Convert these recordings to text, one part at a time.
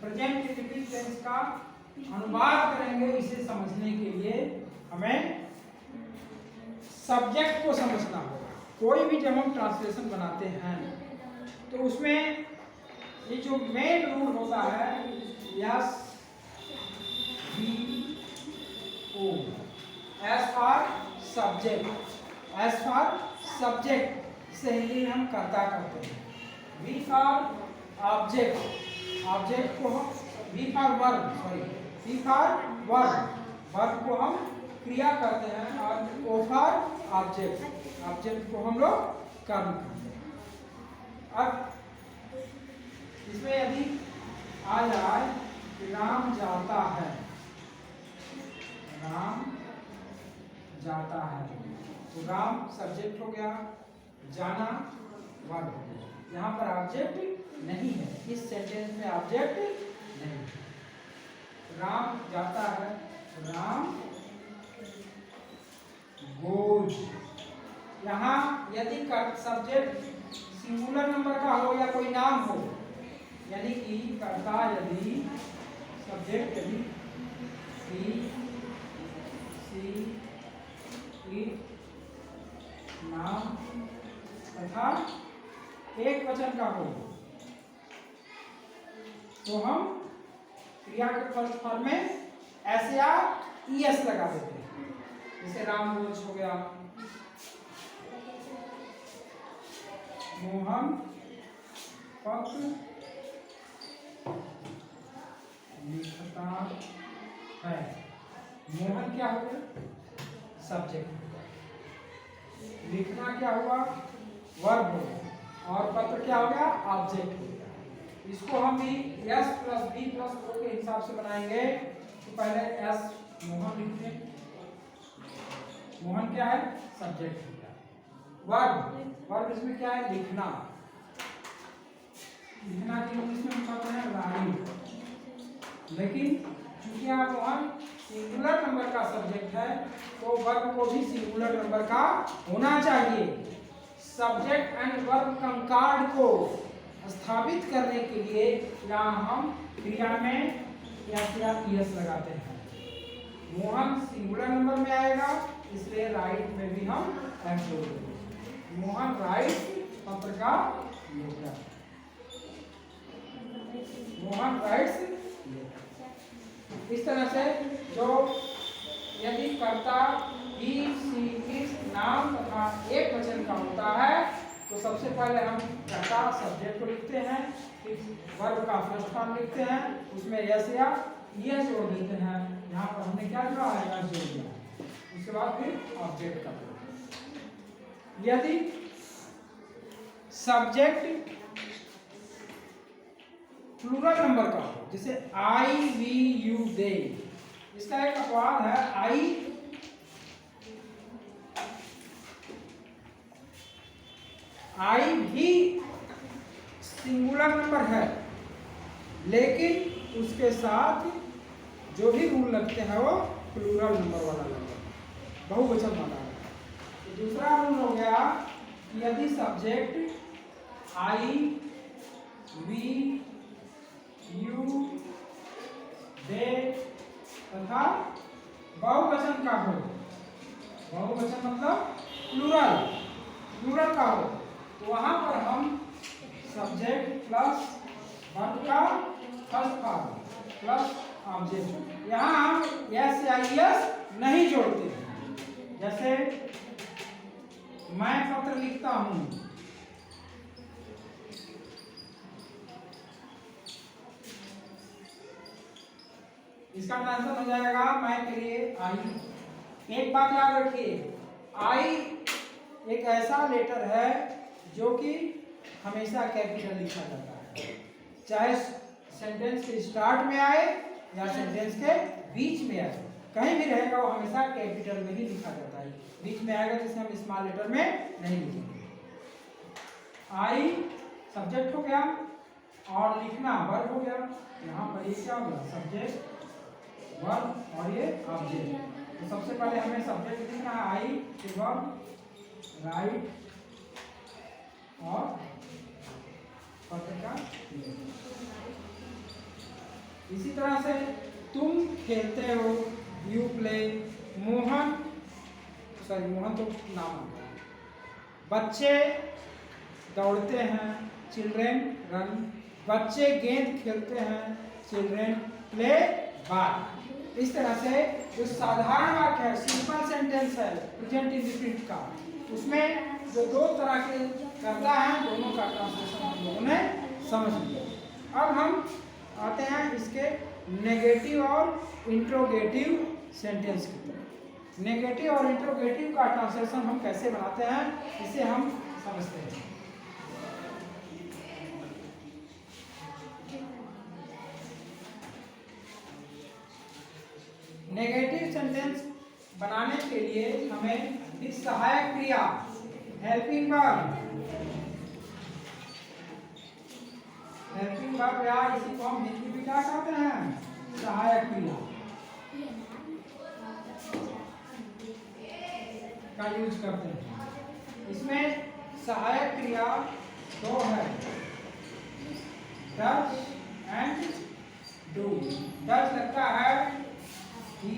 Present indefinite tense का अनुवाद करेंगे। इसे समझने के लिए हमें सब्जेक्ट को समझना होगा। कोई भी जब हम ट्रांसलेशन बनाते हैं तो उसमें ये जो मेन रूल होता है S V O, as for subject से हिंदी में हम कर्ता करते हैं। वी फॉर ऑब्जेक्ट को हम वी फॉर वर्ब को हम क्रिया करते हैं और ओ फॉर ऑब्जेक्ट को हम लोग कर्म करते हैं। अब इसमें यदि आ जाए कि राम जाता है, तो राम सब्जेक्ट हो गया, जाना वर्ब हो गया। यहाँ पर ऑब्जेक्ट नहीं है, इस सेंटेंस में ऑब्जेक्ट नहीं है। राम जाता है, राम गोज। यहाँ यदि सब्जेक्ट सिंगुलर नंबर का हो या कोई नाम हो, यानी कि कर्ता यदि सब्जेक्ट यदि नाम तथा एक वचन का हो तो हम क्रिया के फर्स्ट फॉर्म में एस या ईएस लगा देते हैं। जैसे राम रोज हो गया, मोहन पत्र लिखता है। मोहन क्या हो गया? सब्जेक्ट। लिखना क्या हुआ? वर्ब हो गया। और पत्र क्या हो गया? ऑब्जेक्ट हो गया। इसको हम भी S plus V plus O के हिसाब से बनाएंगे। तो पहले एस मोहन लिखते हैं। मोहन क्या है? सब्जेक्ट हो गया। वर्ब इसमें क्या है? लिखना। लिखना की इंग्लिश में हम कहते हैं राइट। लेकिन चूंकि यहाँ मोहन सिंगुलर नंबर का सब्जेक्ट है तो वर्ब को भी सिंगुलर नंबर का होना चाहिए। सब्जेक्ट एंड वर्ब कंकार्ड को स्थापित करने के लिए यहाँ हम क्रिया में एस या ईएस लगाते हैं। मोहन सिंगुलर नंबर में आएगा, इसलिए राइट में भी हम एस जोड़ देंगे। मोहन राइट पत्र का लेखक। मोहन राइट्स। इस तरह से जो यदि कर्ता ही सी किस नाम तथा एक वचन का होता है तो सबसे पहले हम कर्ता सब्जेक्ट को लिखते हैं, फिर वर्ब का फर्स्ट फॉर्म लिखते हैं, उसमें एस या ईएस जोड़ देते हैं। यहाँ पर हमने क्या जोड़ा है? एस जोड़ दिया। उसके बाद फिर ऑब्जेक्ट का। यदि सब्जेक्ट प्लूरल नंबर का हो, जैसे आई वी यू दे, इसका एक अपवाद है। आई भी सिंगुलर नंबर है, लेकिन उसके साथ जो भी रूल लगते हैं वो प्लूरल नंबर वाला लगता है, बहुवचन वाला है। तो दूसरा रूल हो गया कि यदि subject I we you they तथा बहुवचन का हो, बहुवचन मतलब प्लूरल का हो, तो वहां पर हम सब्जेक्ट प्लस वर्ब का फर्स्ट फॉर्म प्लस ऑब्जेक्ट, यहाँ हम एस या ईएस नहीं जोड़ते हैं। जैसे मैं पत्र लिखता हूं, इसका ट्रांसफर हो जाएगा मैं के लिए आई। एक बात याद रखिए, आई एक ऐसा लेटर है जो कि हमेशा कैपिटल लिखा जाता है, चाहे सेंटेंस के स्टार्ट में आए या सेंटेंस के बीच में आए, कहीं भी रहेगा वो हमेशा कैपिटल में ही लिखा जाता है। बीच में आएगा जिसे हम स्मॉल लेटर में नहीं लिखेंगे। आई सब्जेक्ट हो गया और लिखना वर्ब हो गया। यहाँ पर ये क्या होगा? सब्जेक्ट वर्ब और ये ऑब्जेक्ट। तो सबसे पहले हमें सब्जेक्ट लिखना है आई, फिर वर्ब राइट और पत्र का। इसी तरह से तुम खेलते हो, यू प्ले, मोहन तो नाम होता है, बच्चे दौड़ते हैं, चिल्ड्रेन रन, बच्चे गेंद खेलते हैं, चिल्ड्रेन प्ले बॉल। इस तरह से जो साधारण वाक्य है, सिंपल सेंटेंस है प्रेजेंट इंडेफिनिट का, उसमें जो दो तरह के कर्ता हैं दोनों का ट्रांसलेशन हम लोगों ने समझ लिया। अब हम आते हैं इसके नेगेटिव और इंट्रोगेटिव सेंटेंस की तरफ। नेगेटिव और इंट्रोगेटिव का ट्रांसलेशन हम कैसे बनाते हैं इसे हम समझते हैं। नेगेटिव सेंटेंस बनाने के लिए हमें एक सहायक क्रिया हेल्पिंग वर्ब या इसी को हम हिंदी में क्या कहते हैं, सहायक क्रिया का यूज करते हैं। इसमें सहायक क्रिया दो है, डज एंड डू। डज लगता है he,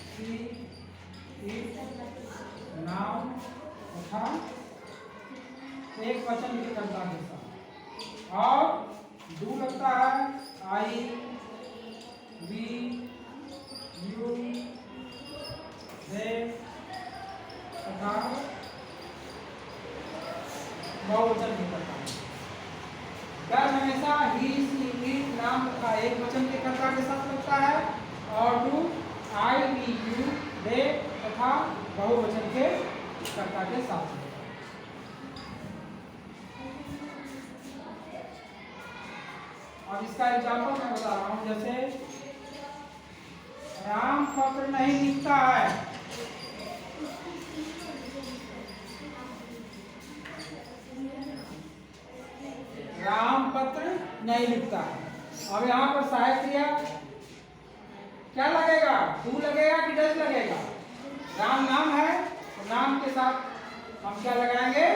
she, it, नाउन तथा एक वचन के कर्ता के साथ, और डू लगता है आई, वी, यू, दे तथा बहुवचन के कर्ता। डज हमेशा ही, सी, इट, नाम तथा एक वचन के कर्ता के साथ लगता है, और do I, we, you, they तथा बहुवचन के कर्ता के साथ। अब इसका एग्जाम्पल मैं बता रहा हूं, जैसे राम पत्र नहीं लिखता है, राम पत्र नहीं लिखता है। अब यहाँ पर सहायक क्रिया क्या लगेगा, डू लगेगा कि डज लगेगा? राम नाम है तो नाम के साथ हम क्या लगाएंगे,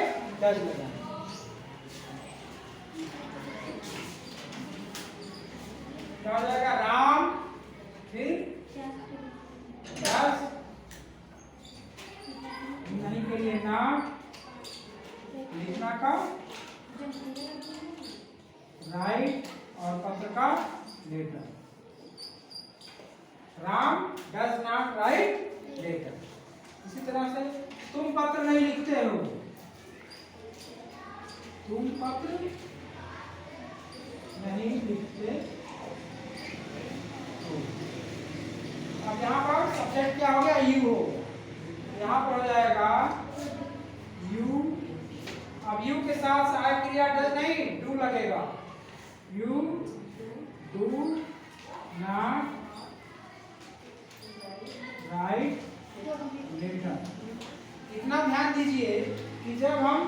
डज लगाएंगे। क्या हो जाएगा, राम फिर डज, नहीं के लिए नाम, लिखना का राइट और पत्र का letter. Ram does not write letter. इसी तरह से तुम पत्र नहीं लिखते हो, तुम पत्र नहीं लिखते हो। अब यहाँ पर सब्जेक्ट क्या हो गया, यू हो, यहाँ पर हो जाएगा यू। अब यू के साथ सहायक क्रिया डज नहीं, डू लगेगा। You do not write letter. इतना ध्यान दीजिए कि जब हम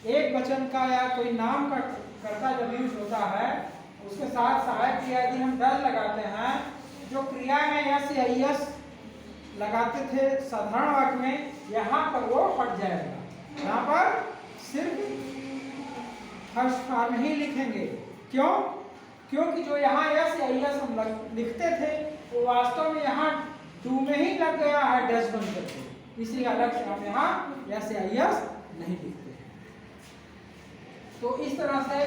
एक वचन का या कोई नाम का कर्ता जब यूज होता है उसके साथ सहायक क्रिया यदि हम डज लगाते हैं, जो क्रिया में यस या यस लगाते थे साधारण वाक्य में, यहाँ पर वो हट जाएगा। यहाँ पर सिर्फ फर्स्ट फॉर्म ही लिखेंगे। क्यों? क्योंकि जो यहाँ यस या यस हम लिखते थे वो वास्तव में यहाँ डू में ही लग गया है डज बन करके, इसलिए अलग से हम यहाँ यस या यस नहीं लिखते। तो इस तरह से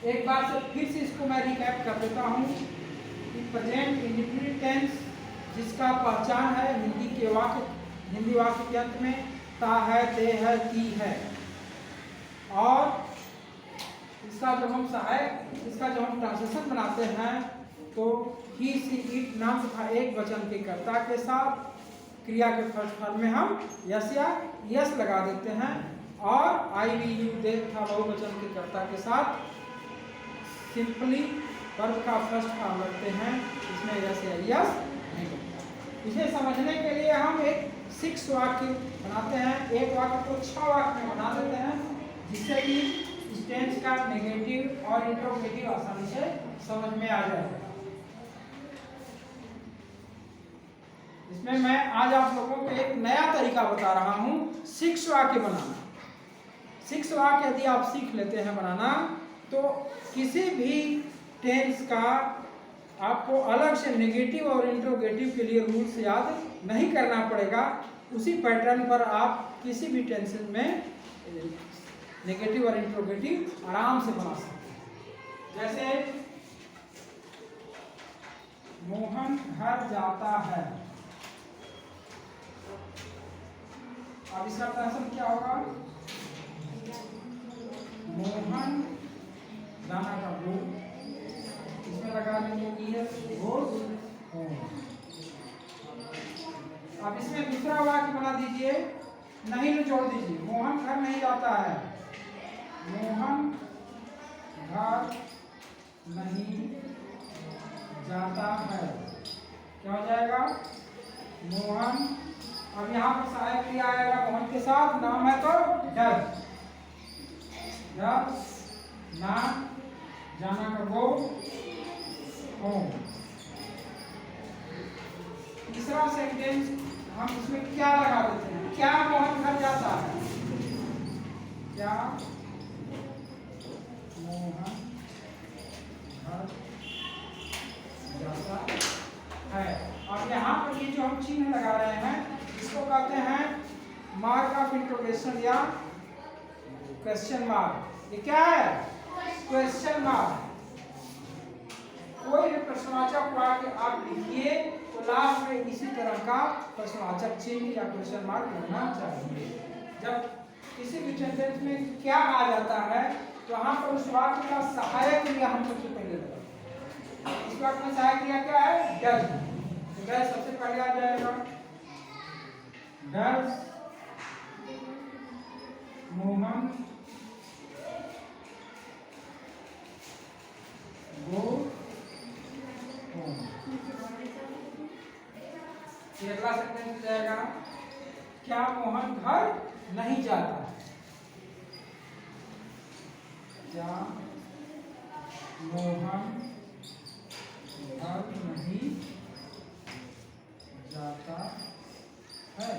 एक बार से फिर से इसको मैं रिकैप कर देता हूँ कि प्रेजेंट इंडेफिनिट टेंस जिसका पहचान है हिंदी वाक्य के अंत में ता है, ते है, ती है, और इसका जो हम ट्रांसलेशन बनाते हैं तो ही, सी, इट, नाम तथा एक वचन के कर्ता के साथ क्रिया के फर्स्ट फॉर्म में हम यस या यस लगा देते हैं, और आई, वी, यू, दे तथा बहुवचन के कर्ता के साथ सिंपली वर्ब का फर्स्ट फॉर्म रखते हैं, इसमें यस या यस नहीं लगता। इसे समझने के लिए हम एक 6 वाक्य बनाते हैं, एक वाक्य को 6 वाक्य में बना देते हैं, जिससे कि इस टेंस का नेगेटिव और इंट्रोगेटिव आसानी से समझ में आ जाएगा। इसमें मैं आज आप लोगों को एक नया तरीका बता रहा हूं 6 वाक्य बनाना। 6 वाक्य यदि आप सीख लेते हैं बनाना तो किसी भी टेंस का आपको अलग से नेगेटिव और इंट्रोगेटिव के लिए रूल्स याद नहीं करना पड़ेगा। उसी पैटर्न पर आप किसी भी टेंस में नेगेटिव और इंट्रोगेटिव आराम से बना सकते हैं। जैसे मोहन घर जाता है, अब इसका ट्रांसलेशन क्या होगा? मोहन जाना का गो, इसमें लगा देंगे गोes home। अब इसमें दूसरा वाक्य बना दीजिए, नहीं में जोड़ दीजिए। मोहन घर नहीं जाता है, मोहन घर नहीं जाता है, क्या हो जाएगा? मोहन। अब यहाँ पर सहायक क्रिया आएगा मोहन के साथ, नाम है तो डज, ना जाना का गो होम। तीसरा सेंटेंस हम इसमें क्या लगा देते हैं? क्या मोहन घर जाता है? क्या मोहन घर जाता है। अब यहाँ पर ये जो हम चिन्ह लगा रहे हैं इसको कहते हैं मार्क ऑफ इंट्रोगेशन या क्वेश्चन मार्क। ये क्या है? Question mark. कोई भी प्रश्नवाचक वाक्य आप लिखिए तो लास्ट में इसी तरह का प्रश्नवाचक चिन्ह या क्वेश्चन मार्क लगना चाहिए। जब किसी भी सेंटेंस में क्या आ जाता है तो यहाँ पर उस वाक्य का सहायक क्रिया हम सबसे पहले लगाते हैं। इस वाक्य में सहायक क्रिया क्या है? डज। तो डज सबसे पहले आ जाएगा। Does Mohan go home. अगला सेंटेंस हो जाएगा क्या मोहन घर नहीं जाता है? क्या मोहन घर नहीं जाता है?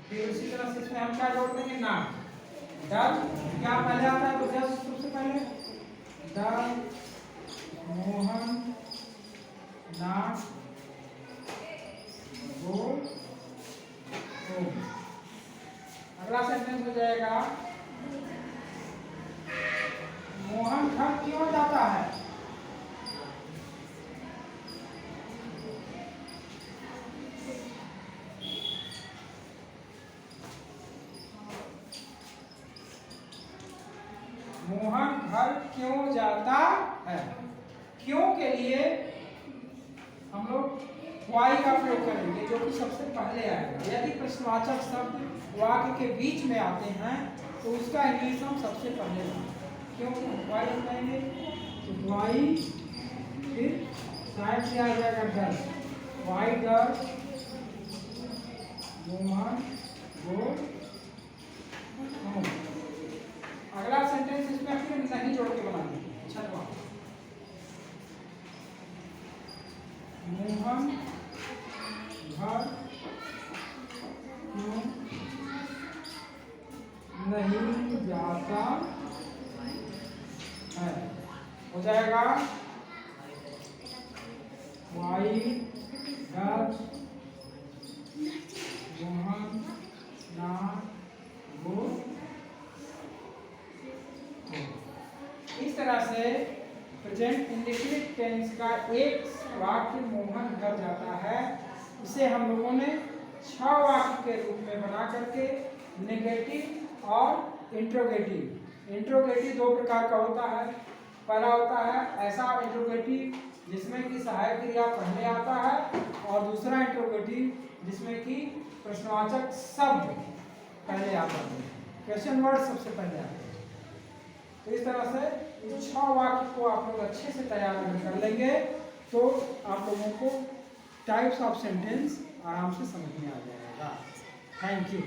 फिर उसी तरह से इसमें हम क्या जोड़ देंगे? ना। डज क्या पहले आता है? तो डज सबसे पहले। Does Mohan not go home. अगला सेंटेंस हो जाएगा मोहन घर क्यों जाता है? मोहन घर क्यों जाता है? क्यों के लिए हम लोग वाई का प्रयोग करेंगे जो कि सबसे पहले आएगा। यदि प्रश्नवाचक शब्द वाक्य के बीच में आते हैं तो उसका इंग्लिश हम सबसे पहले लाएंगे। क्योंकि वाई लगाएंगे तो वाई, फिर साइड से आ जाएगा does. Why does Mohan go home. अगला सेंटेंस इसमें फिर नहीं जोड़ के बना दीजिए। छठवां मोहन घर क्यों नहीं जाता है? हो जाएगा why does Mohan not go. इस तरह से प्रेजेंट इंडेफिनिट टेंस का एक वाक्य मोहन घर जाता है, इसे हम लोगों ने 6 वाक्य के रूप में बना करके नेगेटिव और इंट्रोगेटिव। इंट्रोगेटिव 2 प्रकार का होता है। पहला होता है ऐसा इंट्रोगेटिव जिसमें कि सहायक क्रिया पहले आता है, और दूसरा इंट्रोगेटिव जिसमें कि प्रश्नवाचक शब्द पहले आता है, क्वेश्चन वर्ड सबसे पहले आता है। तो इस तरह से इस 6 वाक्य को आप लोग अच्छे से तैयार कर लेंगे तो आप लोगों को टाइप्स ऑफ सेंटेंस आराम से समझ में आ जाएगा। Thank you.